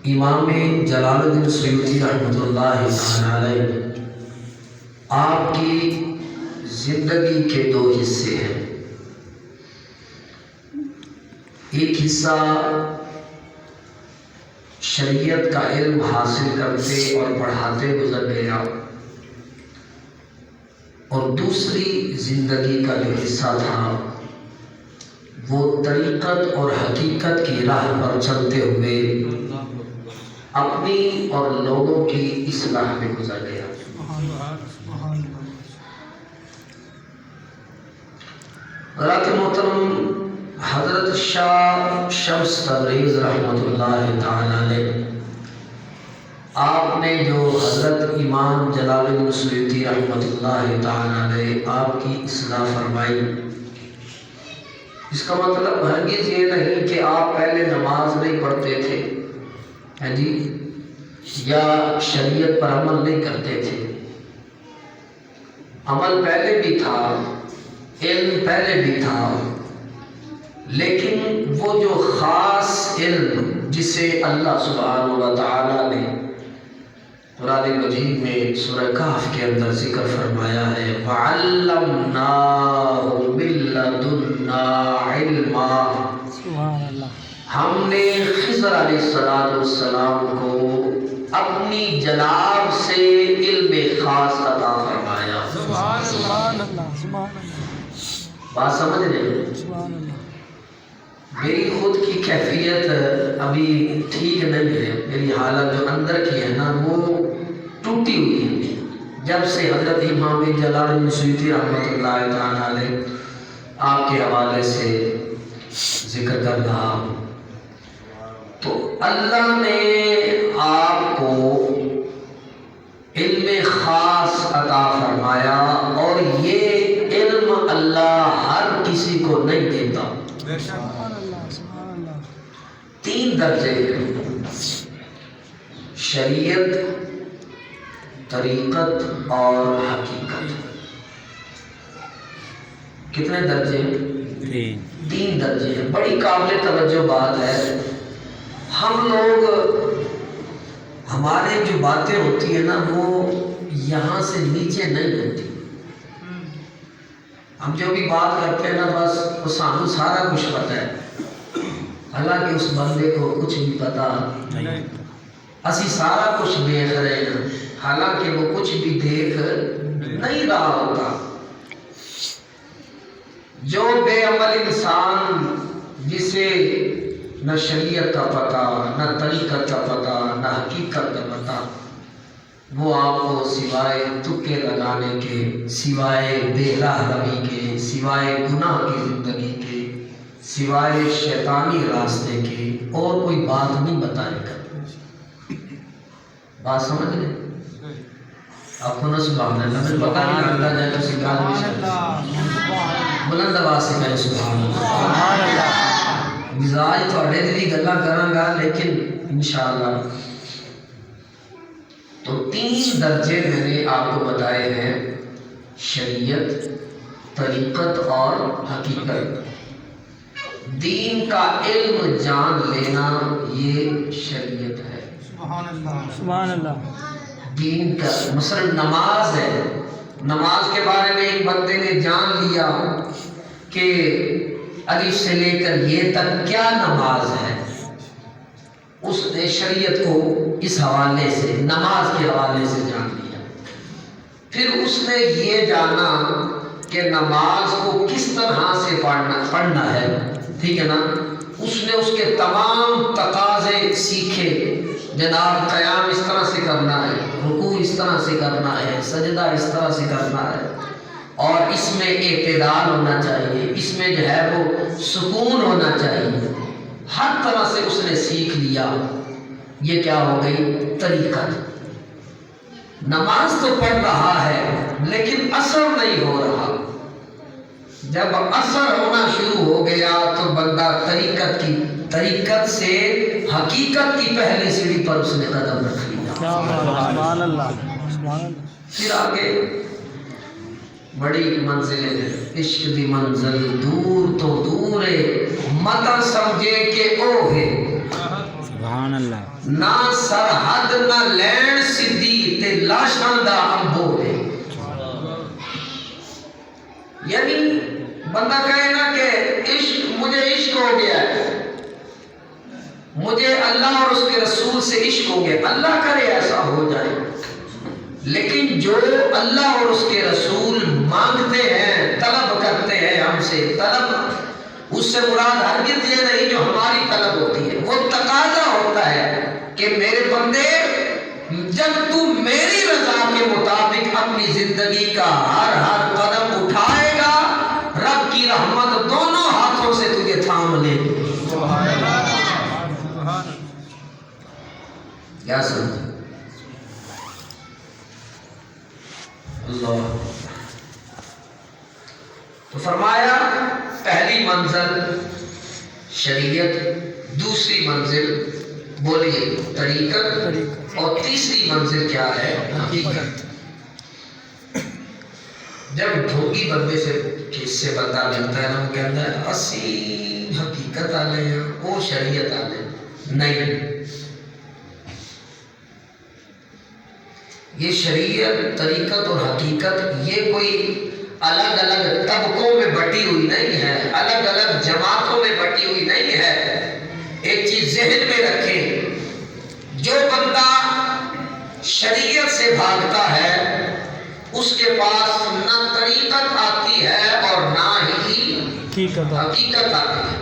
امام جلال الدین سیوطی رحمۃ اللہ علیہ آپ کی زندگی کے دو حصے ہیں. ایک حصہ شریعت کا علم حاصل کرتے اور پڑھاتے گزر گیا، اور دوسری زندگی کا جو حصہ تھا وہ طریقت اور حقیقت کی راہ پر چلتے ہوئے اپنی اور لوگوں کی اصلاح میں گزر گیا. حضرت محترم حضرت شاہ شمس تبریز رحمۃ اللہ تعالی علیہ آپ نے جو حضرت امام جلال الدین سیوطی رحمۃ اللہ تعالی علیہ آپ کی اصلاح فرمائی، اس کا مطلب ہرگز یہ نہیں کہ آپ پہلے نماز نہیں پڑھتے تھے جی، یا شریعت پر عمل نہیں کرتے تھے. عمل پہلے بھی تھا، علم پہلے بھی تھا، لیکن وہ جو خاص علم جسے اللہ سبحانہ و تعالی نے قرآن مجید میں سورہ کہف کے اندر ذکر فرمایا ہے، وَعَلَّمْنَاهُ مِن لَّدُنَّا عِلْمًا، ہم نے خضر علیہ السلام کو اپنی جناب سے علم خاص عطا فرمایا. سبحان اللہ. بات سمجھ رہے ہیں؟ میری خود کی کیفیت ابھی ٹھیک نہیں ہے، میری حالت جو اندر کی ہے نا وہ ٹوٹی ہوئی ہے. جب سے حضرت امام جلال الدین سیوطی رحمۃ اللہ تعالی علیہ آپ کے حوالے سے ذکر کر رہا ہوں، تو اللہ نے آپ کو علم خاص عطا فرمایا، اور یہ علم اللہ ہر کسی کو نہیں دیتا. تین درجے ہیں: شریعت، طریقت اور حقیقت. کتنے درجے ہیں؟ تین درجے ہیں. بڑی قابل توجہ بات ہے. ہم لوگ، ہمارے جو باتیں ہوتی ہیں نا وہ یہاں سے نیچے نہیں ہوتی. ہم جو بھی بات کرتے ہیں نا بس وہ سانو سارا کچھ پتہ ہے، حالانکہ اس بندے کو کچھ بھی پتہ نہیں. اسی سارا کچھ دیکھ رہے ہیں، حالانکہ وہ کچھ بھی دیکھ نہیں رہا ہوتا. جو بے عمل انسان جسے نہ شریعت کا پتہ، نہ طریقت کا پتہ، نہ حقیقت کا پتہ، وہ آپ کو سوائے تکے لگانے کے، سوائے بے راہ روی کے، سوائے گناہ کی زندگی کے، سوائے شیطانی راستے کے اور کوئی بات نہیں بتائے گا. بات سمجھ لیں؟ آپ کو نہ سبحان اللہ، مجھے پتہ نہیں لگتا جائے تو سکھا بھی بلند آواز سے کہیں سبحان اللہ. مزاج تھوڑے دلی گلا کراں گا لیکن انشاءاللہ. تو تین درجے میں نے آپ کو بتائے ہیں: شریعت، طریقت اور حقیقت. دین کا علم جان لینا یہ شریعت ہے. سبحان اللہ. دین کا مثلا نماز ہے، نماز کے بارے میں ایک بندے نے جان لیا کہ الف سے لے کر یہ تک کیا نماز ہے، اس نے شریعت کو اس حوالے سے، نماز کے حوالے سے جان لیا. پھر اس نے یہ جانا کہ نماز کو کس طرح سے پڑھنا ہے، ٹھیک ہے نا. اس نے اس کے تمام تقاضے سیکھے. جناب قیام اس طرح سے کرنا ہے، رکوع اس طرح سے کرنا ہے، سجدہ اس طرح سے کرنا ہے، اور اس میں اعتدال ہونا چاہیے، اس میں جو ہے وہ سکون ہونا چاہیے. ہر طرح سے اس نے سیکھ لیا. یہ کیا ہو گئی؟ طریقت. نماز تو پڑھ رہا ہے لیکن اثر نہیں ہو رہا. جب اثر ہونا شروع ہو گیا تو بندہ طریقت سے حقیقت کی پہلی سیڑھی پر اس نے قدم رکھ لیا. سبحان اللہ. پھر آگے بڑی منزلیں ہیں. عشق دی منزل دور تو دور ہے، مت سمجھے کہ او ہے. سبحان اللہ نہ سرحد نہ لین سدھی تے لاشاں دا انبو ہے. یعنی بندہ کہے نا کہ مجھے عشق ہو گیا ہے، مجھے اللہ اور اس کے رسول سے عشق ہو گیا، اللہ کرے ایسا ہو جائے، لیکن جو اللہ اور اس کے رسول مانگتے ہیں، طلب کرتے ہیں ہم سے، طلب اس سے مراد ہرگز یہ نہیں جو ہماری طلب ہوتی ہے، وہ تقاضا ہوتا ہے کہ میرے بندے جب تو میری رضا کے مطابق اپنی زندگی کا ہر قدم اٹھائے گا، رب کی رحمت دونوں ہاتھوں سے تجھے تھام لے گی. کیا سمجھے؟ اللہ. تو فرمایا پہلی منزل شریعت، دوسری منزل بولیے طریقت، اور تیسری منزل کیا ہے؟ حقیقت. جب ڈھونگی بندے سے بندہ ملتا ہے نا، وہ کہتا ہے اسی حقیقت آلے ہیں، وہ شریعت آلے نہیں. یہ شریعت، طریقت اور حقیقت یہ کوئی الگ الگ طبقوں میں بٹی ہوئی نہیں ہے، الگ الگ جماعتوں میں بٹی ہوئی نہیں ہے. ایک چیز ذہن میں رکھیں، جو بندہ شریعت سے بھاگتا ہے اس کے پاس نہ طریقت آتی ہے اور نہ ہی حقیقت آتی ہے.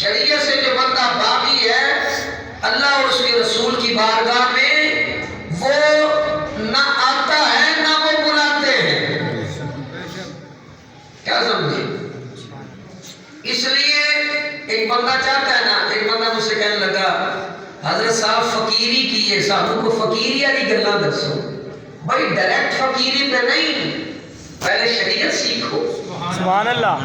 شریعت سے جو بندہ باغی ہے، اللہ اور اس کے رسول کی بارگاہ میں وہ نہ آتا ہے نہ وہ بلاتے ہیں. کیا سمجھے؟ اس لیے ایک بندہ چاہتا ہے نا، ایک بندہ مجھ سے کہنے لگا حضرت صاحب فقیری کی ہے، صاحب کو فقیری والی گلاں دسو. بھائی ڈائریکٹ فقیری پہ نہیں، پہلے شریعت سیکھو. سبحان اللہ.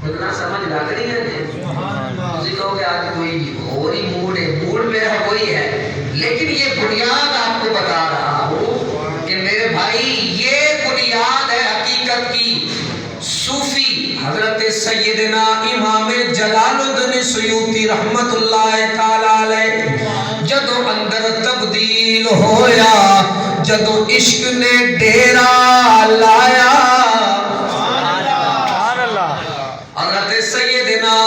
اتنا سمجھ لگ رہی ہے تجھے کہو کہ آج کوئی اور ہی موڈ ہے، موڈ میرا وہی ہے، لیکن یہ بنیاد آپ کو بتا رہا ہوں کہ میرے بھائی یہ بنیاد ہے حقیقت کی. صوفی حضرت سیدنا امام جلال الدین سیوطی رحمت اللہ تعالی علیہ جدو اندر تبدیل ہویا، جدو عشق نے ڈیرا لایا، حضرت سیدنا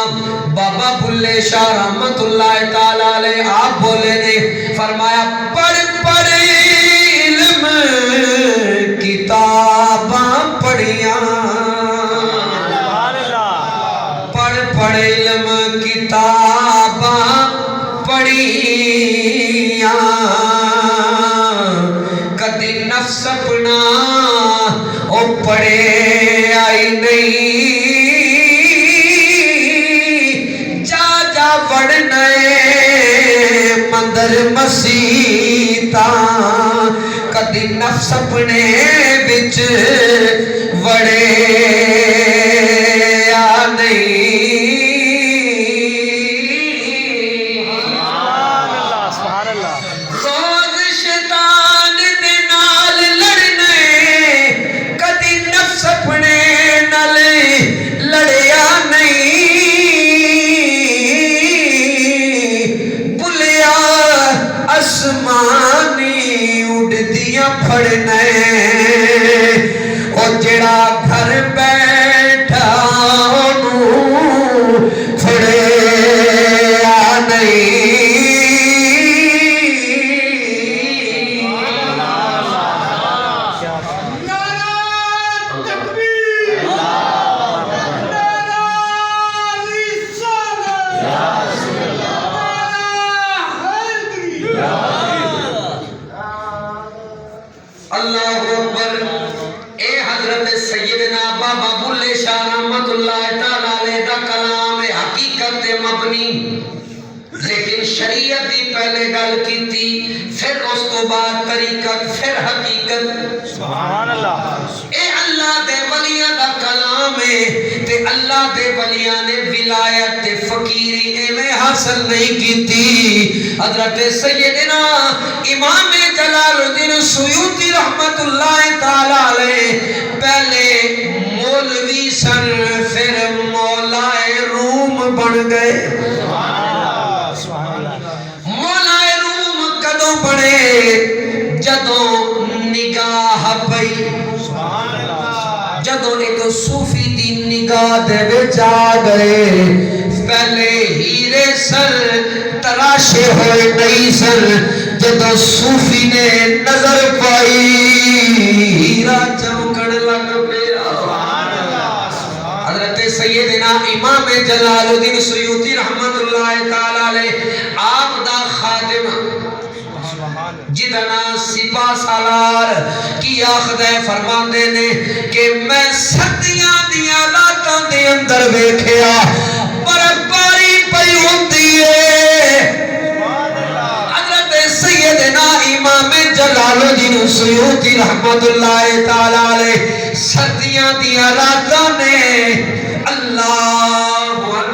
بابا بلے شاہ رحمت اللہ تعالی علیہ آپ بولے نے فرمایا پڑھ پڑھ علم کتاباں پڑھیاں، پڑھ پڑھ علم کتاباں پڑھیاں، کدی نفس اپنا او پڑھے آئی نہیں، مندر مسیطاں کدی نفس اپنے بچ وڑے یا نہیں. روز شیطان دے نال لڑنے، کدی نفس اپنے نال لڑیا نہیں، آسمانی اڑدیاں پھڑنے، او جڑا گھر بیٹھا انہوں پھڑیا نہیں. اللہ اکبر. اے حضرت سیدنا بابا بلے شاہ رحمت اللہ تعالی علیہ دا کلام حقیقت مبنی، لیکن شریعت دی پہلے گل کی تھی، پھر اس تو بعد طریقت، پھر حقیقت. سبحان اللہ. اے اللہ دے ولیاں دا کلام ہے تے اللہ دے ولیاں نے ولایت تے فقیری ایویں حاصل نہیں کیتی. حضرت سیدنا امام جلال الدین سیوطی رحمت اللہ تعالی علیہ پہلے مولوی سن، پھر مولا روم روم بن گئے سبحان اللہ مولا روم کدوں بنے جدوں نگاہ پئی سبحان اللہ جدوں ایک صوفی دی نگاہ دے وچ آ گئے پہلے ہیرے سر تراشے ہوئے نہیں سر جدوں صوفی نے نظر پائی ہیرا چمکن لگ پیا حضرت سیدنا امام جلال الدین سیوطی رحمت اللہ تعالی علیہ آپ دا خادم جدنا سپاہ سالار کی آخدہ فرماندے نے کہ میں سردیاں دیاں راتاں دے اندر بیکھیا برف باری پئی ہوندی ہے حضرت سیدنا امام جلال الدین سیوطی رحمت اللہ تعالی علیہ سردیاں دیاں راتاں نے اللہ اکبر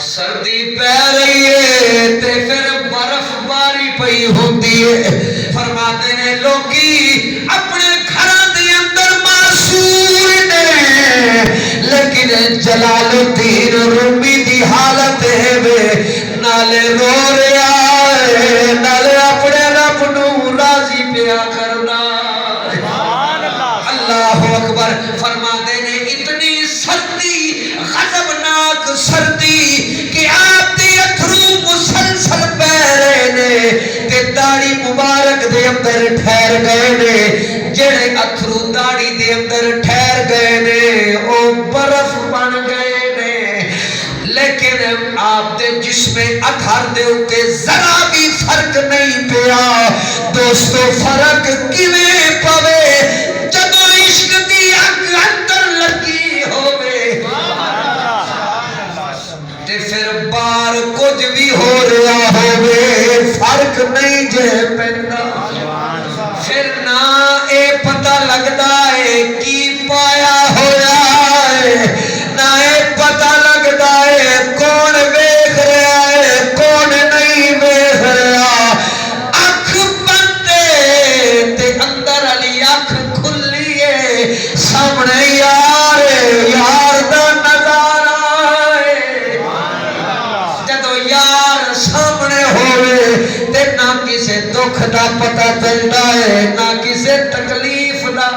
سردی پہ رہی ہے تے پھر برف باری پئی ہوندی ہے فرماتے نے لوگی اپنے گھراں دے اندر معصور نے لیکن جلال الدین رومی دی حالت ہے وے نالے رو رہا ہے نالے اپنے رب نو راضی پیا کرنا اللہ اکبر فرماتے نے اتنی سردی غضبناک سردی کہ آپ دے اتھرو مسلسل بہ رہے نے تے داڑھی مبارک دے اندر ٹھہر گئے نے جڑے اتھرو داڑھی دے اندر ٹھہر گئے نے او برف بن گئے نے لیکن آپ دے جسم اطہر دے اتے ذرا بھی فرق نہیں پیا دوستو فرق کیویں پوے جدوں عشق دی اگ اندر لگی ہووے تے پھر بار کچھ بھی ہو رہا ہووے فرق نہیں جے پیندا پھر نہ اے پتہ لگدا ہے کی پایا ہویا ہے نہ اے پتہ لگدا ہے کون ویکھ رہا ہے کون نہیں ویکھ رہا اکھ بندے تے اندر علی اکھ کھلی ہے سامنے یار دا نظارہ ہے جدو یار سامنے ہوئے تے نہ کسے دکھ دا پتہ چلتا ہے نہ کسے تکلیف دا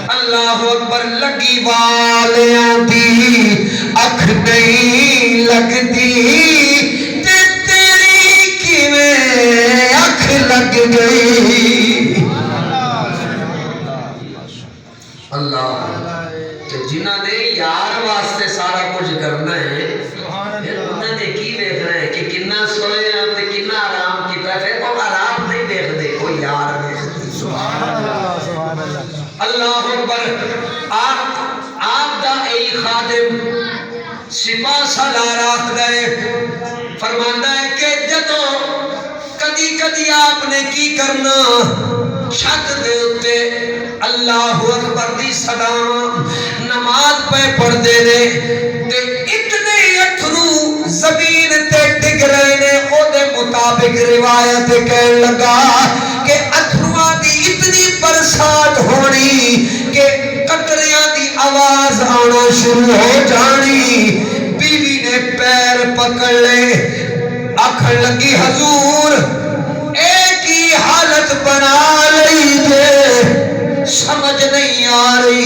اللہ اکبر لگی والیاں دی اکھ نہیں لگدی تے تیری کیویں اکھ لگ گئی اللہ کہ جنہاں نے یار واسطے سارا کچھ کرنا ہے انہوں نے کی دیکھ رہے ہیں کہ کنا سوئے ہیں تے کنا آرام کیتا ہے پھر وہ آرام نہیں دیکھ دے کوئی یار دیکھ سبحان اللہ اللہ اکبر آپ دا ای خادم سپاہ سالار آخدا ہے فرماندا ہے کہ جدوں کدی کدی آپ نے کی کرنا چھت دے اتے اللہ اکبر دی صداواں نماز پہ پڑھ دے نے تے اتنے اتھرو زمین تے ڈگ رہے نے او دے مطابق روایت کہن لگا کہ اتھرواں دی اتنی برسات ہونی کہ قطریاں دی آواز آنا شروع ہو جانی بیوی نے پیر پکڑ لے آکھن لگی حضور ایک ہی حالت بنا لئی جے سمجھ نہیں آ رہی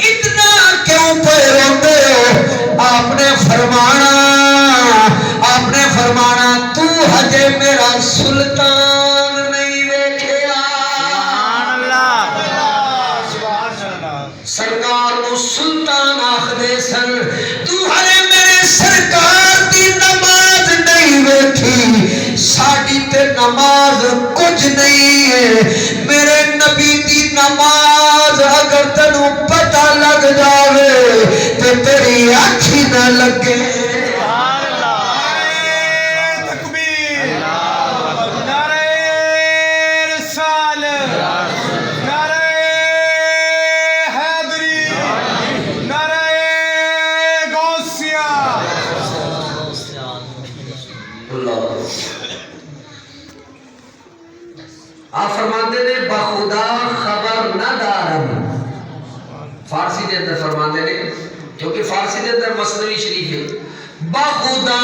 اتنا کیوں پہ روتے ہو آپ نے فرمانا تو ہجے میرا سلطان نہیں ویکھیا سرکار کو سلطان آخدے سن تو ہرے میرے سرکار دی نماز نہیں ویکھی ساڑی تے نماز کچھ نہیں ہے میرے نبی دی نماز اگر تنو پتہ لگ جاوے تے تیری آنکھی نہ لگے آپ فرماتے نے بخدا خبر نہ دارم فارسی دے اندر فرماتے نے کیونکہ فارسی کے اندر مثنوی شریف ہے بخدا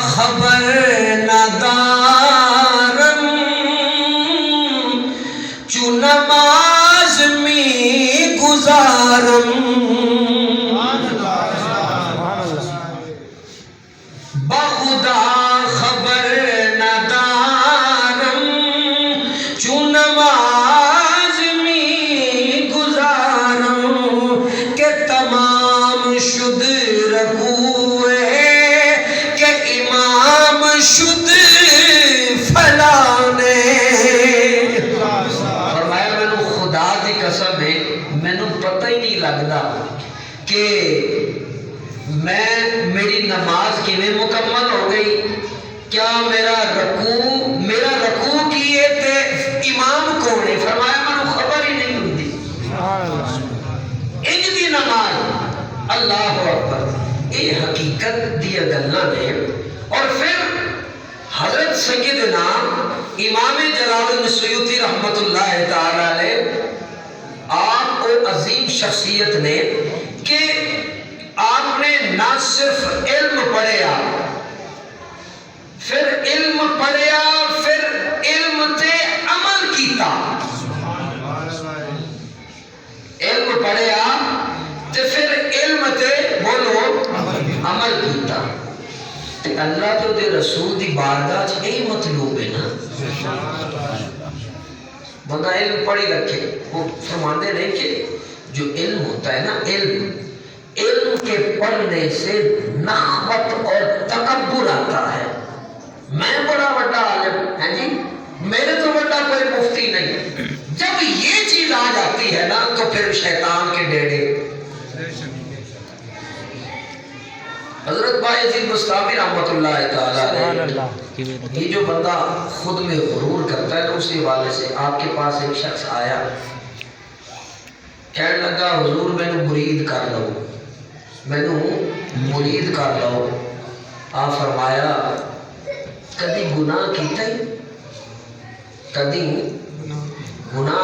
خبر ندارم چو نماز می گزارم بخدا خبر ندارم چو نماز می گزارم کہ تمام شد رکوع کہ امام شد فلانے فرمایا میں نے خدا دی قسم ہے میں نے پتہ ہی نہیں لگتا کہ میری نماز کیویں مکمل ہو گئی کیا میرا رکوع کیے تے امام کون ہے فرمایا میں خبر ہی نہیں ہوتی انج دی نماز اللہ اکبر یہ حقیقت دی گلاں نے اور پھر حضرت سیدنا امام جلال الدین سیوطی رحمت اللہ تعالی علیہ آپ کو عظیم شخصیت نے کہ آپ نے نہ صرف علم پڑھیا پھر علم تے عمل کیتا علم پڑھیا تے پھر علم تے بولو عمل کیتا تے اللہ تو دے رسول دی بارگاہ چ یہی مطلوب ہے نا بندہ علم پڑھی رکھے وہ فرماندے نہیں کہ جو علم ہوتا ہے نا علم کے پڑھنے سے نخوت اور تکبر آتا ہے میں بڑا بڑا عالم ہے جی میرے تو بڑا کوئی مفتی نہیں جب یہ چیز آ جاتی ہے نا تو پھر شیطان کے ڈیڑے حضرت بایزید بستامی رحمت اللہ تعالیٰ یہ جو بندہ خود میں غرور کرتا ہے اسی حوالے سے آپ کے پاس ایک شخص آیا کہنے لگا حضور میں نے مرید کر لو آپ فرمایا کدی گناہ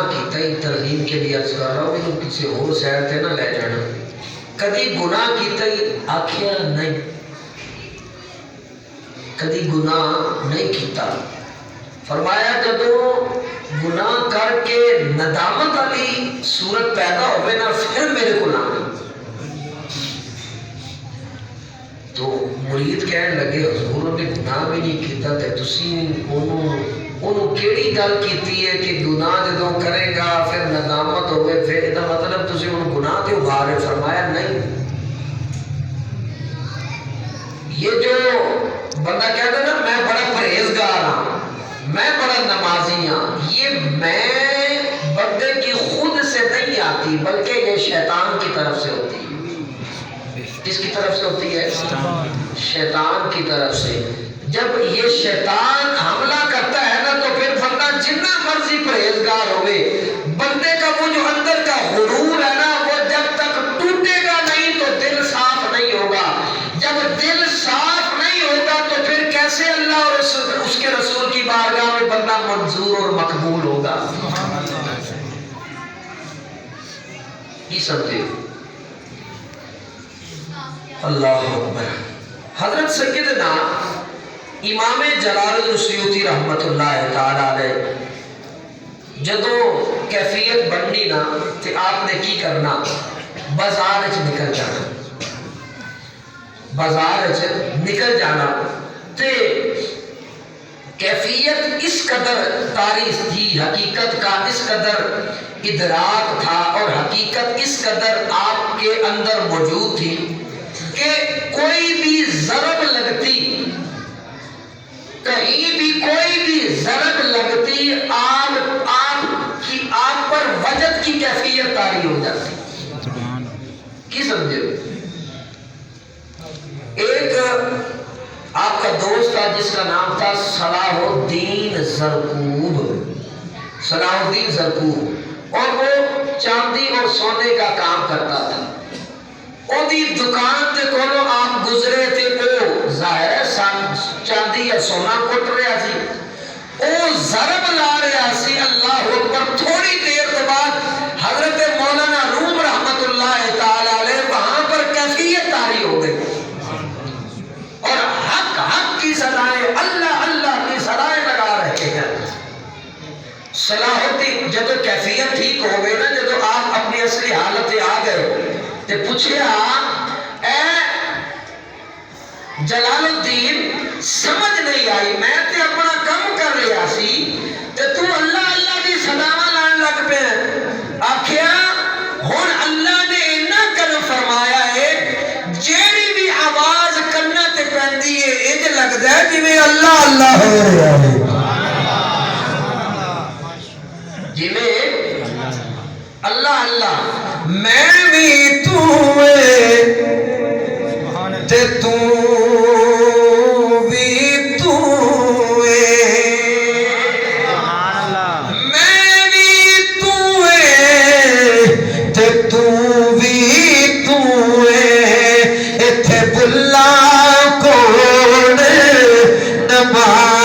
کیتا ہی ترغیب کے لیے عرض کر رہا ہوں کہ کسی اور سیر تے نہ لے جانا کدی گناہ کیتا ہی آکھیا نہیں کدی گناہ نہیں کیتا فرمایا جدو گناہ کر کے ندامت والی صورت پیدا ہوئے نا پھر میرے کو لانا تو مرید کہنے لگے حضور نے گناہ بھی نہیں کیتا تے تسی انہوں کیڑی گل کیتی ہے کہ گناہ جدوں کرے گا پھر ندامت ہوئے پھر یہ مطلب تسی انہوں گناہ تے ابھارے فرمایا نہیں یہ جو بندہ کہتا ہے نا میں بڑا پرہیزگار ہوں میں بڑا نمازی ہوں یہ میں بندے کی خود سے نہیں آتی بلکہ یہ شیطان کی طرف سے ہوتی ہے کس کی طرف سے ہوتی ہے شیطان کی طرف سے جب یہ شیطان حملہ کرتا ہے نا تو پھر بندہ جتنا مرضی پرہیزگار ہوئے بندے کا وہ جو اندر کا غرور ہے نا وہ جب تک ٹوٹے گا نہیں تو دل صاف نہیں ہوگا جب دل صاف نہیں ہوگا تو پھر کیسے اللہ اور اس کے رسول کی بارگاہ میں بندہ منظور اور مقبول ہوگا یہ سمجھے اللہ اکبر حضرت سیدنا امام جلال الدین سیوطی رحمت اللہ تعالی علیہ جدو کیفیت بننی نا تے آپ نے کی کرنا بازار نکل جانا تے کیفیت اس قدر تاریخ تھی حقیقت کا اس قدر ادراک تھا اور حقیقت اس قدر آپ کے اندر موجود تھی کہ کوئی بھی ضرب لگتی کہیں بھی کوئی بھی ضرب لگتی آپ پر وجد کی کیفیت طاری ہو جاتی کی سمجھے ایک آپ کا دوست تھا جس کا نام تھا صلاح الدین زرکوب اور وہ چاندی اور سونے کا کام کرتا تھا دی دکان تے کولو آپ گزرے تے او ظاہر ہے چاندی یا سونا کٹ رہا سی او ضرب لا رہا سی اللہ اکبر تھوڑی دیر کے بعد حضرت مولانا روم رحمت اللہ تعالی علیہ وہاں پر طبیعت ٹھیک ہو گئی نا جب آپ اپنی اصلی حالت آ گئے تے پوچھیا اے جلال الدین سمجھ نہیں آئی میں تے اپنا کم کر رہا سی تے تو اللہ اللہ دی صداواں لان لگ پے آکھیا ہن اللہ نے اینا کرم فرمایا ہے جیڑی بھی آواز کرنا تے پیندی ہے انج لگدا ہے جویں اللہ اللہ ہو رہا ہے جویں اللہ اللہ میں بھی تو تے تو بھی تو میں بھی تو تے تو بھی تو ایتھے بلا کون نمانا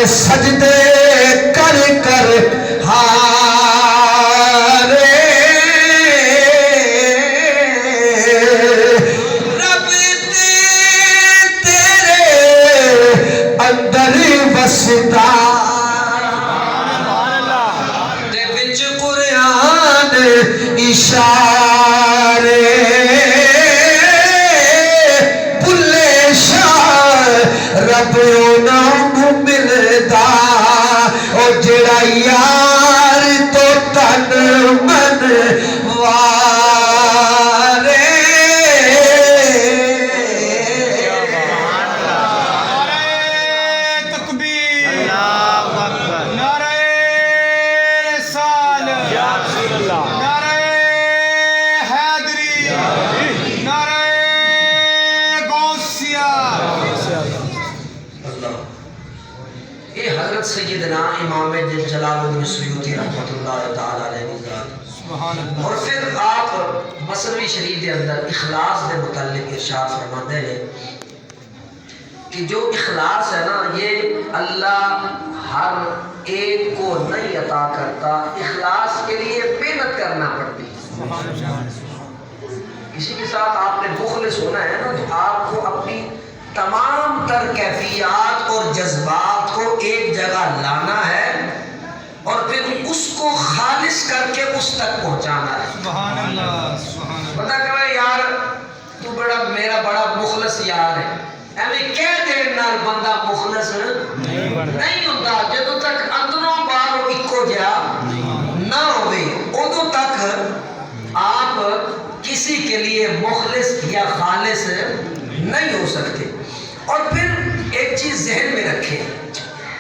سجدے کر کر ہارے رب تیرے اندر وسدا دے وچ قرآن اشارے بلے شاہ رب جڑا یار تو تن من وارے نعرہ تکبیر اللہ اکبر نعرہ رسالت یا رسول اللہ نعرہ حیدری نعرہ غوثیہ یہ حضرت سیدنا امام جلال الدین سیوطی رحمۃ اللہ تعالی علیہ اور پھر آپ مثنوی شریف کے اندر اخلاص کے متعلق ارشاد فرماتے ہیں کہ جو اخلاص ہے نا یہ اللہ ہر ایک کو نہیں عطا کرتا اخلاص کے لیے محنت کرنا پڑتی ہے کسی کے ساتھ آپ نے مخلص ہونا ہے نا تو آپ کو اپنی تمام تر کیفیات اور جذبات کو ایک جگہ لانا ہے اور پھر اس کو خالص کر کے اس تک پہنچانا ہے سبحان اللہ سبحان اللہ پتہ کرے یار تو میرا بڑا مخلص یار ہے ایویں کہہ دین نال بندہ مخلص نہیں ہوتا جدوں تک اندروں باہروں اکو جا نہ ہوئے ادوں تک آپ کسی کے لیے مخلص یا خالص نہیں ہو سکتے اور پھر ایک چیز ذہن میں رکھیں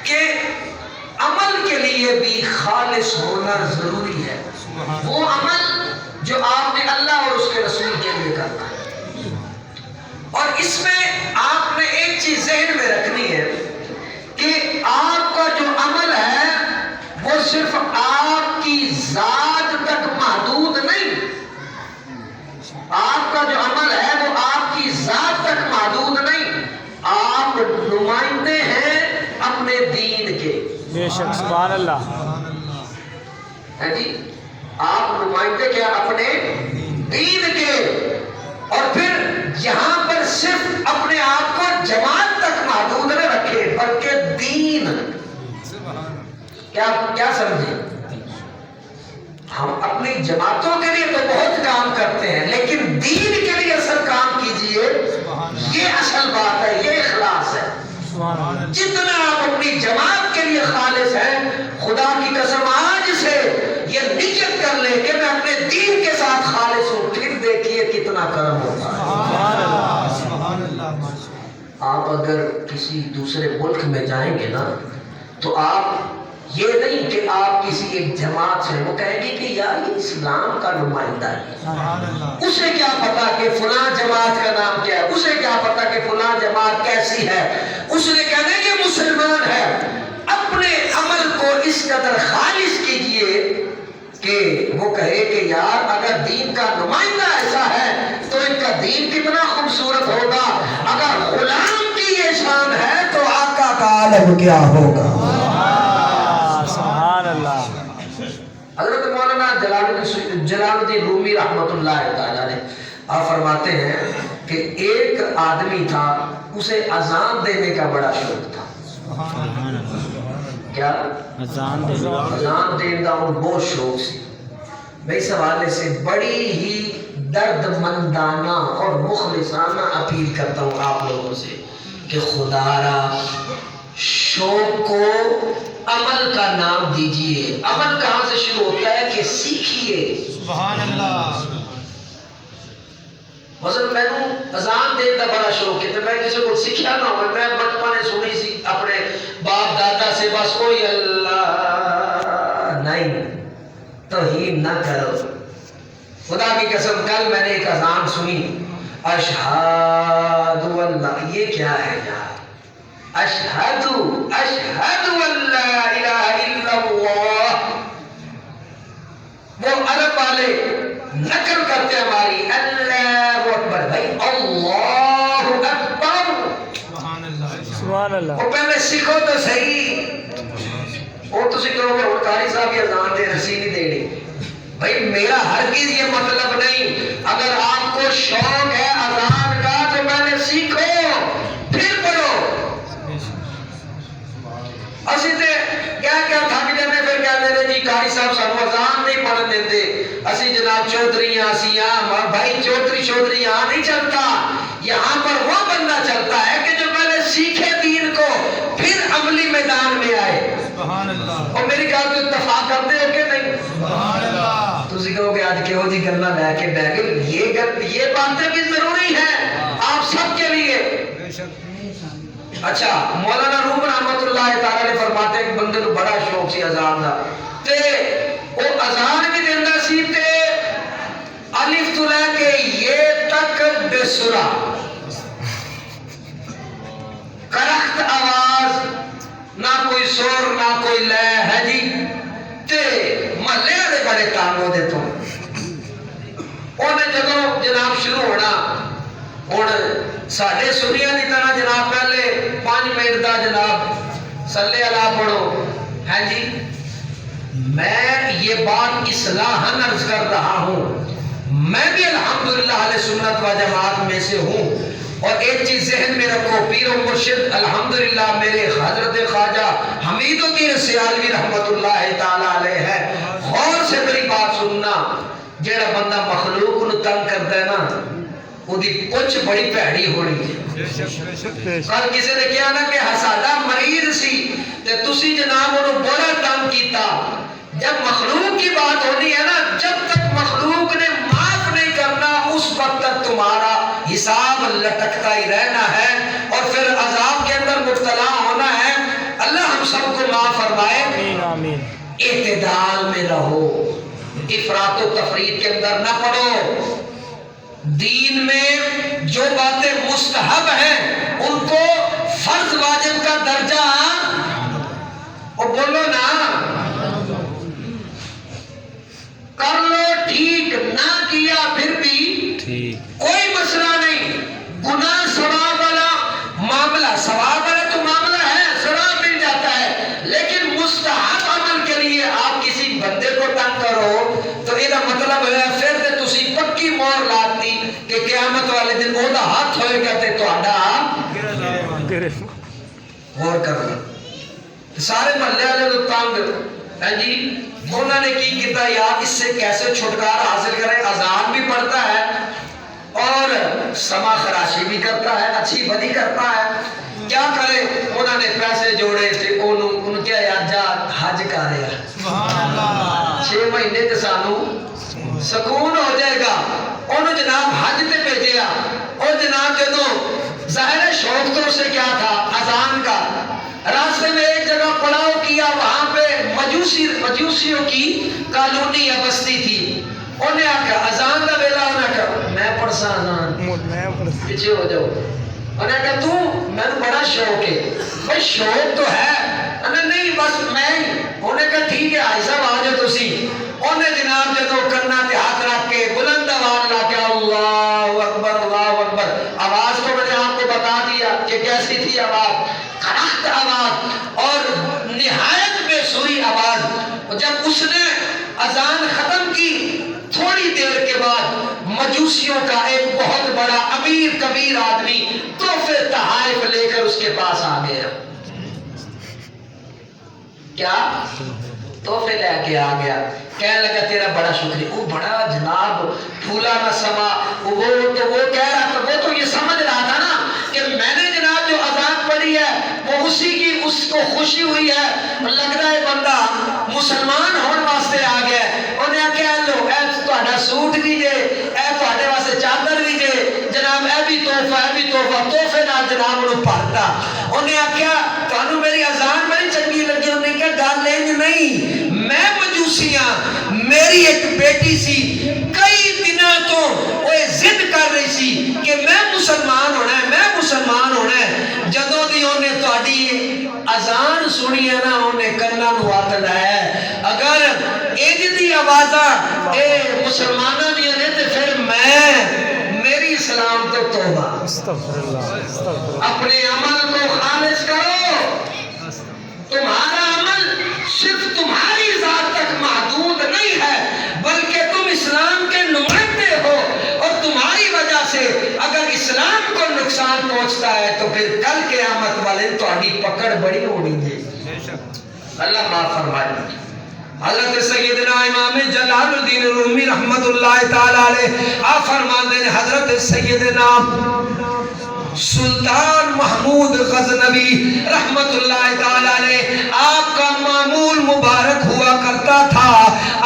کہ عمل کے لیے بھی خالص ہونا ضروری ہے وہ عمل جو آپ نے اللہ اور اس کے رسول کے لیے کرنا ہے اور اس میں آپ نے ایک چیز ذہن میں رکھنی ہے کہ آپ کا جو عمل شک سبحان اللہ ہے جی، آپ نمائندے کیا اپنے دین کے، اور پھر یہاں پر صرف اپنے آپ کو جماعت تک محدود نہ رکھے بلکہ دین، کیا سمجھے؟ ہم اپنی جماعتوں کے لیے تو بہت کام کرتے ہیں، لیکن دین کے لیے اصل کام کیجئے، یہ اصل بات ہے، یہ اخلاص ہے۔ جتنا آپ اپنی جماعت کے لیے خالص ہیں، خدا کی قسم آج سے یہ نیت کر لیں کہ میں اپنے دین کے ساتھ خالص ہوں، پھر دیکھیے کتنا کرم ہوتا ہے۔ آپ اگر کسی دوسرے ملک میں جائیں گے نا تو آپ یہ نہیں کہ آپ کسی ایک جماعت سے، وہ کہیں گے کہ یار یہ اسلام کا نمائندہ ہے، اسے کیا پتا کہ فلاں جماعت کا نام کیا ہے، اسے کیا پتا کہ فلاں جماعت کیسی ہے، اس نے کہنا کہ مسلمان ہے۔ اپنے عمل کو اس قدر خالص کیجئے کہ وہ کہے کہ یار اگر دین کا نمائندہ ایسا ہے تو ان کا دین کتنا خوبصورت ہوگا، اگر غلام کی یہ شان ہے تو آقا کا عالم کیا ہوگا۔ سبحان اللہ۔ حضرت مولانا جلال الدین رومی رحمت اللہ تعالیٰ نے آپ فرماتے ہیں کہ ایک آدمی تھا، اسے اذان دینے کا بڑا شوق تھا۔ کیا؟ اذان دینے کا بہت شوق سی۔ میں اس حوالے سے بڑی ہی درد مندانہ اور مخلصانہ اپیل کرتا ہوں آپ لوگوں سے کہ خدا را شوق کو عمل کا نام دیجئے۔ عمل کہاں سے شروع ہوتا ہے کہ سیکھیے۔ سبحان اللہ۔ مثلا میں نے اذان دین کا بڑا شوق ہے، میں کسی کو سیکھا نہ ہو، میں بچپن سنی سی اپنے باپ دادا سے، بس کوئی اللہ نہیں، توہین نہ کرو۔ خدا کی قسم کل میں نے ایک اذان سنی، اشہد اللہ، یہ کیا ہے یار؟ اشہد اللہ الہ الا اللہ، وہ عرب والے نقل کرتے ہیں ہماری، اللہ اکبر، بھائی اللہ اکبر، سبحان اللہ۔ وہ پہلے سیکھو تو صحیح، وہ تو سیکھو گے اور قاری صاحب یہ اذان دے رسی نہیں دینی، بھائی میرا ہرگز یہ مطلب نہیں، اگر آپ کو شوق ہے اذان کا تو میں نے سیکھو پھر پڑھو۔ اسی تے کیا تھک جانے پھر کہتے ہیں جی قاری صاحب سانو اذان نہیں پڑھن دیتے، اسی جناب چودھری اسی یہاں، بھائی چودھری یہاں نہیں چلتا، یہاں پر وہ بندہ چلتا ہے کہ جو پہلے سیکھے دین کو پھر عملی میدان میں آئے۔ سبحان اللہ۔ اور میری گل تو اتفاق کرتے ہو کہ نہیں؟ سبحان اللہ۔ تسی کہو کہ آج کہو جی گلاں لے کے بیٹھ گئے، یہ باتیں بھی ضروری ہیں آپ سب کے لیے۔ اچھا، مولانا روم رحمت اللہ تعالی نے فرماتے ہیں کہ بندے کو بڑا شوق سی اذان دا، تے وہ اذان بھی دیندا سی تے الف تو لے کے یہ تک بے سرا کرخت آواز، نہ کوئی سور نہ کوئی لے ہے جی، تے محلے والے بڑے تانگ ہو دے تو انہیں جدوں جناب شروع ہونا، ہوں ساڈے سنیاں دی طرح جناب پہلے 5 منٹ دا جناب صلی اللہ پڑھو، ہے جی، میں یہ بات اصلاحاً عرض کر رہا ہوں، میں بھی الحمدللہ اہل سنت و جماعت میں سے ہوں، اور ایک چیز ذہن میں رکھو، پیر و مرشد الحمدللہ میرے حضرت خواجہ حمید الدین سیالوی رحمت اللہ تعالی علیہ ہے، غور سے میری بات سننا، جیڑا بندہ مخلوق نو تنگ کرتا ہے نا وہ دی پچھ بڑی پیڑی ہونی ہے۔ کل کسی نے کیا نا کہ ساڈا مریض سی تے تسی جناب انہوں بڑا تنگ کیتا، جب مخلوق کی بات ہونی ہے نا، جب تک مخلوق نے معاف نہیں کرنا اس وقت تک تمہارا حساب لٹکتا ہی رہنا ہے اور پھر عذاب کے اندر مبتلا ہونا ہے۔ اللہ ہم سب کو معاف فرمائے۔ آمین۔ اعتدال میں رہو، افراط و تفرید کے اندر نہ پڑو، دین میں جو باتیں مستحب ہیں ان کو فرض واجب کا درجہ اور بولو نا کر لو، ٹھیک نہ کیا پھر بھی کوئی مسئلہ نہیں، گناہ ثواب والا معاملہ، ثواب والا تو معاملہ ہے، ثواب مل جاتا ہے، لیکن مستحب قیامت والے دن وہ ہاتھ ہوئے گا تے گرے غور کرنا سارے محلے والے تو تنگ ہے جی انہوں نے کی کیتا یار اس سے کیسے چھٹکارا حاصل کریں اذان بھی پڑھتا ہے اور سما خراشی بھی کرتا ہے اچھی بدی کرتا ہے کیا کرے انہوں نے پیسے جوڑے تھے ان کیا یاد جا حج کر رہا سبحان اللہ 6 مہینے تے سانو سکون ہو جائے گا انہوں جناب حج تے بھیجیا اور جناب جدوں ظاہر شوق تو اسے کیا تھا اذان کا راستے میں ایک جگہ پڑاؤ کیا وہاں پہ مجوسیوں کی کالونی یا بستی تھی انہیں آکا اذان دا ویلا انہیں کہا میں پڑھسا اذان پیچھے ہو جاؤ انہیں کہا تو میں نے بڑا شوق ہے بھئی شوق تو ہے انہیں نہیں بس میں انہیں کہا ٹھیک ہے آئی صاحب آجو تو سی انہیں جناب جدو کرنا تے ہاتھ رکھ کے بلند آواز لا کے اللہ اکبر آواز تو میں نے آپ کو بتا دیا کہ کیسی تھی آواز کڑاہٹ آواز اور نہایت بے سوئی آواز جب اس نے اذان ختم کی تھوڑی دیر کے بعد مجوسیوں کا ایک بہت بڑا امیر کبیر آدمی تحفے تحائف لے کر اس کے پاس آ گیا کیا تحفے لے کے آ گیا کہنے لگا تیرا بڑا شکریہ وہ بڑا جناب پھولا نہ سما وہ کہہ رہا تھا وہ تو یہ سمجھ رہا تھا نا کہ میں نے جناب جو اذان پڑھی ہے وہ اسی کی اس کو خوشی ہوئی ہے لگ رہا ہے بندہ مسلمان ہونے واسطے آ گیا انہیں کہہ لو اے تہاڈا سوٹ بھی جے اے تہاڈے واسطے چادر بھی جے جناب اے بھی تحفے نال جناب انہوں پڑھتا انہیں کیا تانوں میری اذان بڑی چنگی لگی انہیں کہا گل انج نہیں میں مجوسیاں میری ایک بیٹی سی کئی دنوں تو وہ ضد کر رہی سی کہ میں مسلمان ہونا ہے جدوں دی انہیں تہاڈی اذان سنی ہے نا انہیں کنا نو ہاتھ لایا اگر انج دی آوازاں اے مسلماناں دی نے تے پھر میری اسلام تو توبہ استغفر اللہ اپنے عمل کو خالص کرو تمہارا عمل صرف تمہاری ذات تک محدود نہیں ہے بلکہ تم اسلام کے نمائندے ہو اور تمہاری وجہ سے اگر اسلام کو نقصان پہنچتا ہے تو پھر کل قیامت والے تہاڈی پکڑ بڑی ہونی ہے اللہ معاف فرمائے حضرت سیدنا امام جلال الدین رومی رحمت اللہ تعالی علیہ آپ فرماتے ہیں حضرت سیدنا سلطان محمود غزنوی رحمت اللہ تعالی علیہ آپ کا معمول مبارک ہوا کرتا تھا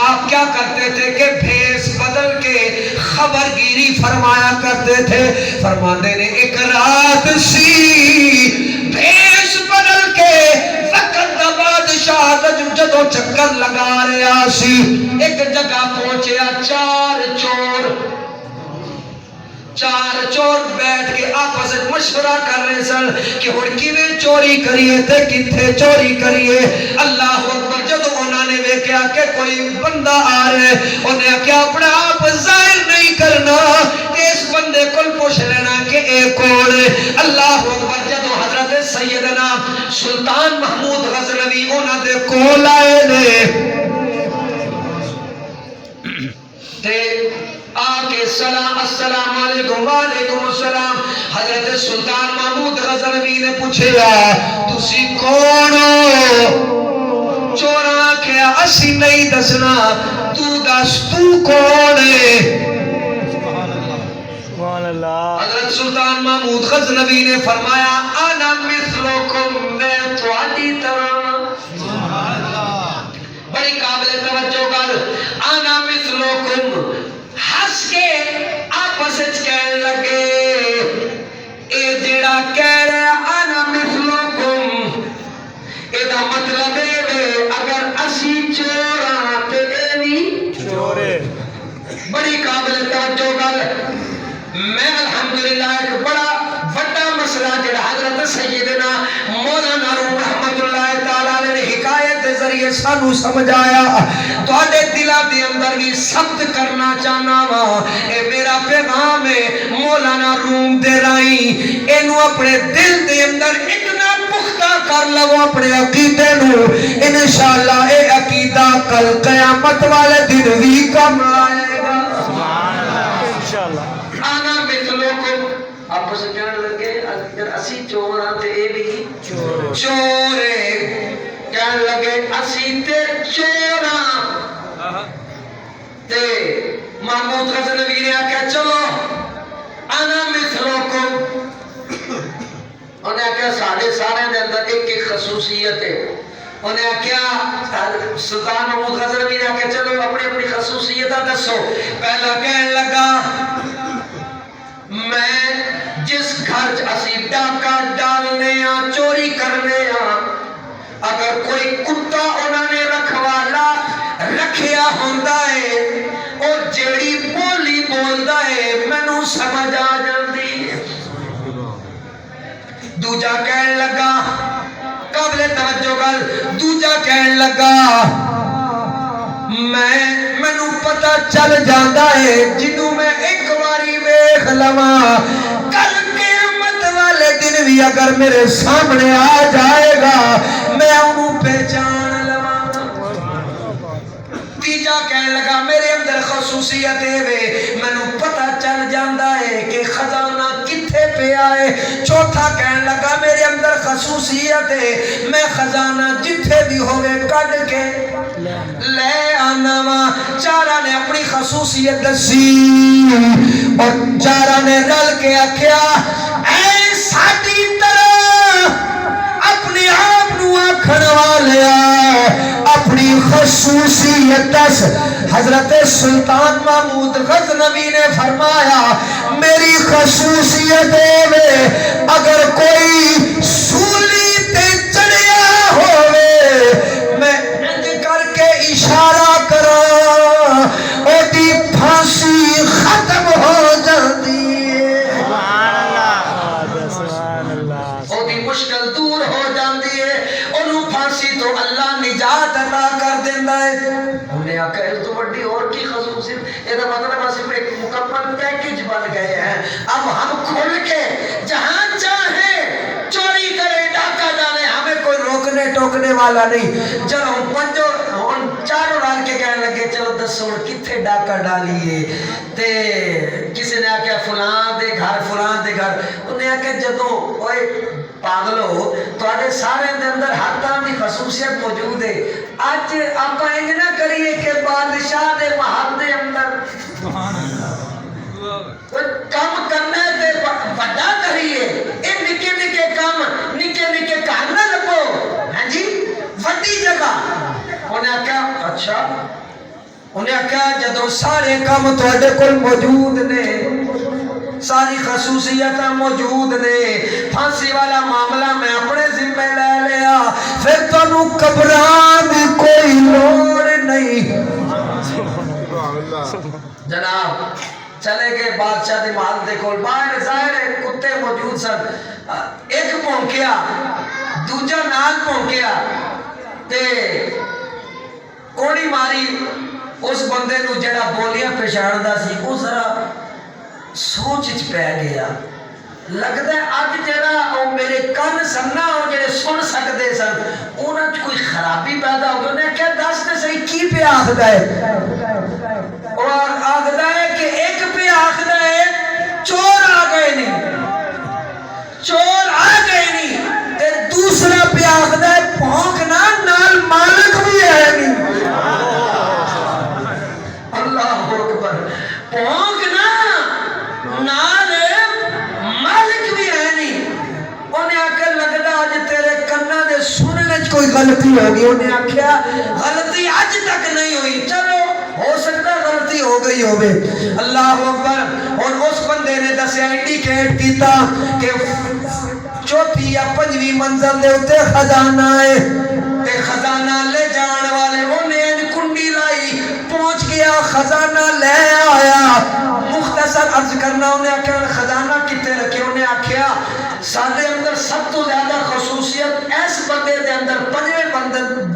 آپ کیا کرتے تھے کہ بھیس بدل کے خبرگیری فرمایا کرتے تھے فرماتے نے ایک رات سی بھیس بدل کے وقت دا بادشاہ جدو چکر لگا رہا سی ایک جگہ پہنچیا چار چور بیٹھ کے آپس مشورہ کر رہے سن کہ ہن کیویں چوری کریے تے کتھے چوری کریے اللہ اکبر جدو انہوں نے ویکھیا کہ کوئی بندہ آ رہا ہے انہیں کیا اپنا آپ ظاہر نہیں کرنا اس بندے کو پوچھ لینا کہ اے کون ہے اللہ اکبر جدو حضرت سیدنا سلطان محمود غزنوی انہوں دے کول آئے نے تے آکے السلام علیکم وعلیکم السلام حضرت سلطان محمود غزنوی نے پوچھیا تسی کون ہو چوراں کیا اسی نہیں دسنا تو دس تو کون ہے سبحان اللہ حضرت سلطان محمود غزنوی نے فرمایا انا مثلکم میں تہاڈی طرح سبحان اللہ بڑی قابل توجہ کر انا مثلکم ہس کے آپس کہنے لگے اے جڑا کہہ رہا انا مثلکم اے دا مطلب ہے اگر اسی چوراں تے ایویں چورے بڑی قابل توجہ گل میں الحمدللہ ایک بڑا بڑا مسئلہ جڑا حضرت سیدنا مولانا روم رحمت اللہ تعالی علیہ نے حکایت کے ذریعے سانو سمجھایا تواڈے دلاں دے اندر بھی ثبت کرنا چاہنا وا اے میرا پیغام ہے مولانا روم دے رائی اینو اپنے دل دے اندر اتنا پختہ کر لو اپنے عقیدے نو انشاءاللہ اے عقیدہ کل قیامت والے دن بھی کام آئے گا سبحان اللہ انشاءاللہ آنا مثل آپس میں کہنے لگے اگر اسی چور ہاں تے اے بھی چور ہے، کہنے لگے اسی تے چور ہاں تے محمود غزنوی نے آکھا چلو انا مثلکم، انہیں آکھا ساڑھے سارے دے اندر ایک ایک خصوصیت ہے، انہیں آکھا سلطان محمود غزنوی نے آکھا چلو اپنی اپنی خصوصیتہ دسو، پہلا کہنے لگا میں جس گھر اسی ڈاکہ ڈالنے ہاں چوری کرنے ہاں اگر کوئی کتا انہوں نے رکھوالا رکھیا ہوندہ ہے اور جیڑی بولی بولدا ہے مینوں سمجھ آ جاندی ہے۔ دوجا کہنے لگا قابل توجہ گل، دوجا کہنے لگا مینوں پتہ چل جاندا ہے جنوں میں ایک واری ویکھ لواں کل قیامت والے دن بھی اگر میرے سامنے آ جائے گا میں انہوں پہچان لواں۔ تیجا کہنے لگا میرے اندر خصوصیت ہے مینوں پتہ چل جاندا ہے کہ خزانہ کتھے پہ آئے۔ چوتھا کہنے لگا میرے اندر خصوصیت ہے میں خزانہ جتھے بھی ہوئے کڈ کے لے آنا وا۔ چارہ نے اپنی خصوصیت دسی اور چارہ نے رل کے آکھیا اے ساڈی طرح اپنی آپ نو آکھن والیا اپنی خصوصیت دس۔ حضرت سلطان محمود غزنوی نے فرمایا میری خصوصیت ہے اگر کوئی سولی تے چڑھیا ہوئے میں انج کر کے اشارہ کرا اوٹی پھانسی ختم ہو جاتی ہے، اوٹی مشکل دور ہو جاتی ہے، انہوں پھانسی تو اللہ نجات عطا کر دیندہ ہے۔ انہیں آکھا اس تو بڑی اور کی خصوصیت، یہ تو مطلب صرف ایک مکمل پیکیج بن گئے ہیں، اب ہم کھل کے جہاں چاہیں چوری کریں ڈاکہ ڈالیں ہمیں کوئی روکنے ٹوکنے والا نہیں۔ چلو ہم چاروں ڈال کے کہنے لگے چلو دسو کتھے ڈاکہ ڈالیے تے کسی نے آکھا فلاں دے گھر انہیں آکھا جدوں اوئے پاگلو تو آدھے سارے دے اندر ہر طرح کی خصوصیت موجود ہے، آج آپ انج نہ کریے کہ بادشاہ دے محل دے اندر کوئی کام کرنا ہے تے بڑا کریے، اے نکے نکے کام نکے نکے کام نہ لگو، ہاں جی وڈی جگہ۔ انہیں کہا اچھا، انہیں کہا جدو سارے کام تواڈے کول موجود نے ساری خصوصیتاں موجود نے پھانسی والا معاملہ میں اپنے ذمہ لے لیا پھر تانوں گھبران دی کوئی لوڑ نہیں۔ جناب چلے گئے بادشاہ دی محل دے کول، باہر ظاہر ہے کتے موجود سن، ایک پونکیا دوجا نال پونکیا تے کوڑی ماری اس بندے نو جڑا بولیاں پہچاندا سی او ذرا سوچ چ پہ گیا، لگتا ہے اج جڑا او میرے کن سننا او جڑے سن سکدے سن انہاں چ کوئی خرابی پیدا ہو گئی۔ انہیں کیا دس تے صحیح کی پہ آکھدا ہے؟ اور آکھدا ہے کہ ایک پہ آکھدا ہے چور آ گئے نہیں تے دوسرا پہ آکھدا ہے پھونکنا نال مالک بھی ہے نہیں۔ اللہ اکبر، پھونکنا نال مالک بھی ہے نہیں۔ انہیں آکھا لگدا آج تیرے کنہ دے سننے کوئی غلطی ہوگی، انہیں آکھا غلطی آج تک نہیں ہوئی، چلو ہو سکتا غلطی ہو گئی ہوگی۔ اللہ اکبر، اور اس بندے نے دسیا انڈیکیٹ کیتا کہ چوتھی یا پنجویں منزل دے اتے خزانہ ہے تے خزانہ لے جان والے انہیں کنڈی لائی پہنچ گیا خزانہ لے آیا۔ مختصر عرض کرنا انہیں آکھا خزانہ کتے رکھے، انہیں آکھا سادے اندر سب تو زیادہ خصوصیت ایس بندے دے اندر پنجویں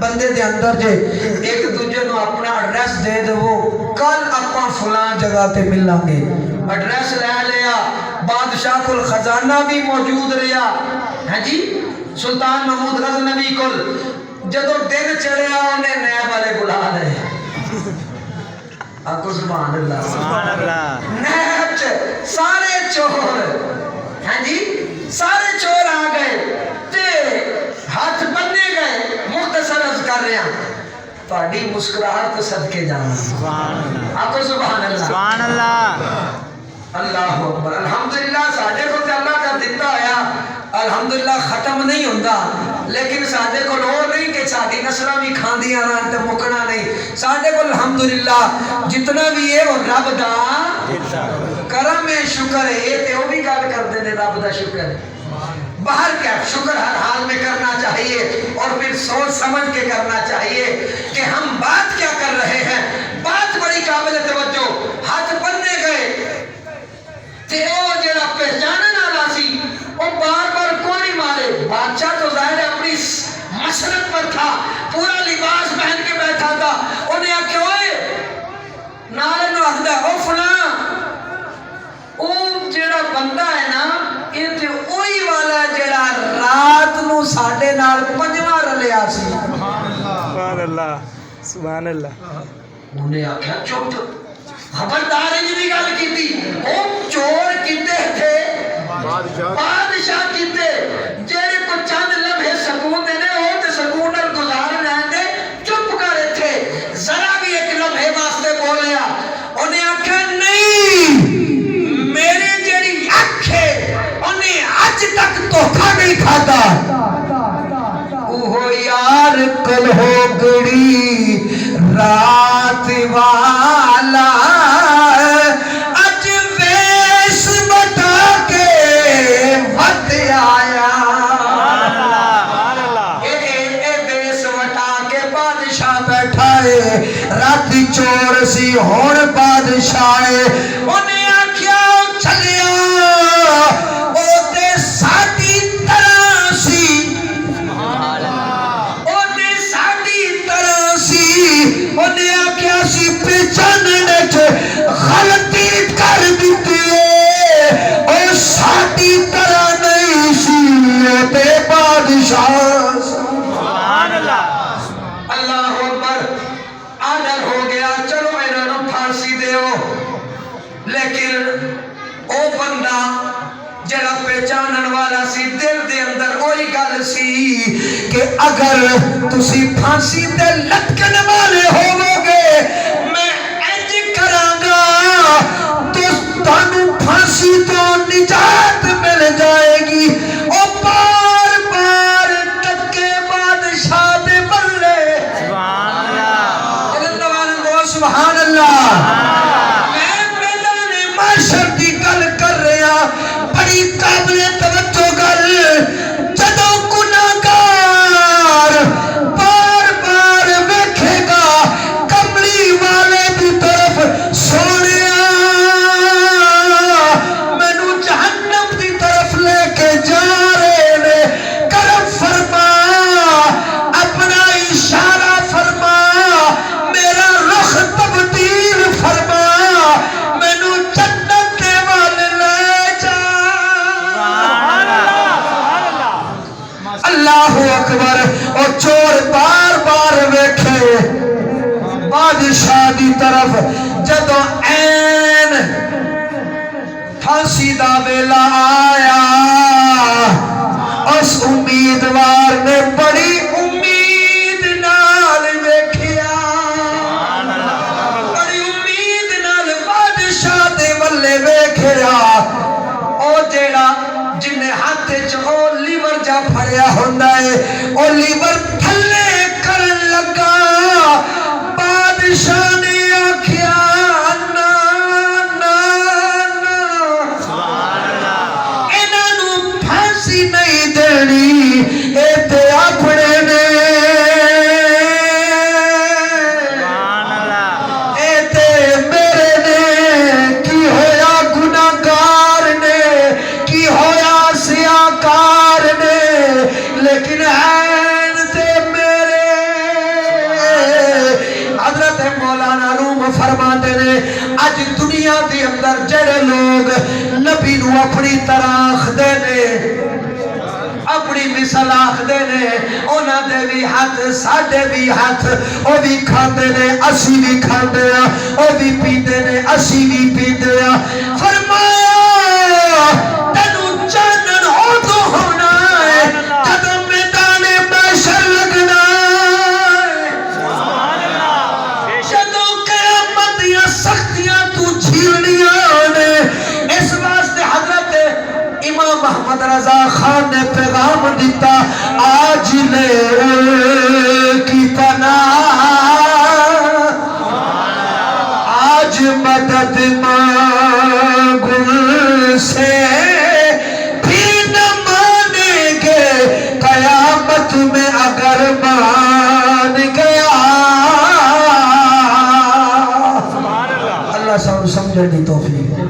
بندے دے اندر جے ایک دوجہ نو اپنا ایڈریس دے دو کل اپنا فلاں جگہ تے ملیں گے، ایڈریس لے لیا، بادشاہ کل خزانہ بھی موجود رہا ہے جی سلطان محمود غزنوی کل جدو دن چڑھیا انہیں نیب والے بلا رہے آکو سبحان اللہ نیب سارے چور سارے چور آ گئے تے ہاتھ بننے گئے مختصر عرض کر رہے ہیں تہاڈی مسکراہٹ صدقے جانا سبحان اللہ آکو سبحان اللہ سبحان اللہ اللہ اکبر الحمدللہ ساڈے کو تے اللہ کا دیتا ہویا الحمدللہ ختم نہیں ہوندا لیکن ساڈے کو وہ نہیں کہ ساڈی نسلاں بھی کھاندیاں رہن تے مکنا نہیں ساڈے کو الحمدللہ جتنا بھی ہے وہ رب دا کرم ہے شکر ہے تے وہ بھی گل کردے نے رب دا شکر ہے باہر کیا شکر ہر حال میں کرنا چاہیے اور پھر سوچ سمجھ کے کرنا چاہیے کہ ہم بات کیا کر رہے ہیں بات بڑی قابل توجہ ہاتھ بننے گئے تے او جڑا پہچانن والا سی وہ بار بار کوئی مارے بادشاہ تو ظاہر ہے اپنی مسلط پر تھا پورا لباس پہن کے بیٹھا تھا انہیں آکھے ہوئے نالے نو آخدا او فلاں او جڑا بندہ ہے نا یہ تے اوہی والا جڑا رات نو ساڈے نال پنجواں رلیا سی سبحان اللہ سبحان اللہ انہیں آکھیا چپ چپ خبردار انج دی گل کیتی او چور کیتے تھے بادشاہ کیتے جڑے کو چند لمحے سکون دے نے او تے سکون نال گزار رہن دے چپ کر ایتھے ذرا بھی ایک لمحے واسطے بولیا انہیں آکھیا نہیں میری جڑی اکھ ہے انہیں اج تک دھوکا نہیں کھادا اوہ یار کل ہو گڑی رات والا اج ویس بٹا کے وت آیا اے ویس بٹا کے بادشاہ بیٹھا ہے رات چور سی ہون بادشاہ ہے انہیں آکھیا چلیا او تے ساڈی طرح سی انہیں آکھیا سی پہچاننے چ غلطی کر دیتی ہے او ساڈی طرح نہیں سی تے بادشاہ سبحان اللہ اللہ اکبر آڈر ہو گیا چلو انہاں نوں پھانسی دیو لیکن او بندہ جڑا پہچانن والا سی دل دے اندر وہی گل سی کہ اگر تسی پھانسی تے لٹکن والے ہوو گے میں انج کراں گا تو تانوں پھانسی تو نجات مل جائے گی او بار بار ٹکے بادشاہ دے بلے سبحان اللہ سبحان اللہ میں میدان محشر دی گل کر رہا بڑی قابل توجہ گل جدوں گناہگار بار بار ویکھے گا کملی والے دی طرف سونیا مینوں جہنم دی طرف لے کے جا رہے نے کرم فرما اپنا اشارہ فرما میرا رخ تبدیل فرما مینوں جنت دے وال لے جا اللہ اکبر او چور بار بار ویکھے بادشاہ دی طرف جدوں این پھانسی دا ویلا آیا اس امیدوار نے بڑی امید نال ویکھیا بڑی امید نال بادشاہ دے ولے ویکھیا او جیڑا جن ہاتھ چ او لیور جا پھڑیا ہوندا ہے او لیور تھلے کرن لگا بادشاہ نے آکھیا نا نا نا انہاں نوں پھانسی نہیں دینی اے تے اپنے نے سبحان اللہ اے تے میرے نے کی ہویا گناہگار نے کی ہویا سیاکار نے لیکن عین تے میرے حضرت مولانا روم فرماتے نے اج دنیا دے اندر جڑے لوگ نبی نو اپنی طرح آکھدے نے اپنی مثال آکھدے نے انہاں دے بھی ہاتھ ساڈے بھی ہاتھ او بھی کھاندے نے اسی بھی کھاندے ہاں او بھی پیندے نے اسی بھی پیندے ہاں فرمایا تینوں چانن او رضا خان نے پیغام دیتا آج لے کی پناہ آج مدد مانگوں سے بھی نہ مانیں گے قیامت میں اگر مان گیا اللہ سب سمجھنے توفیق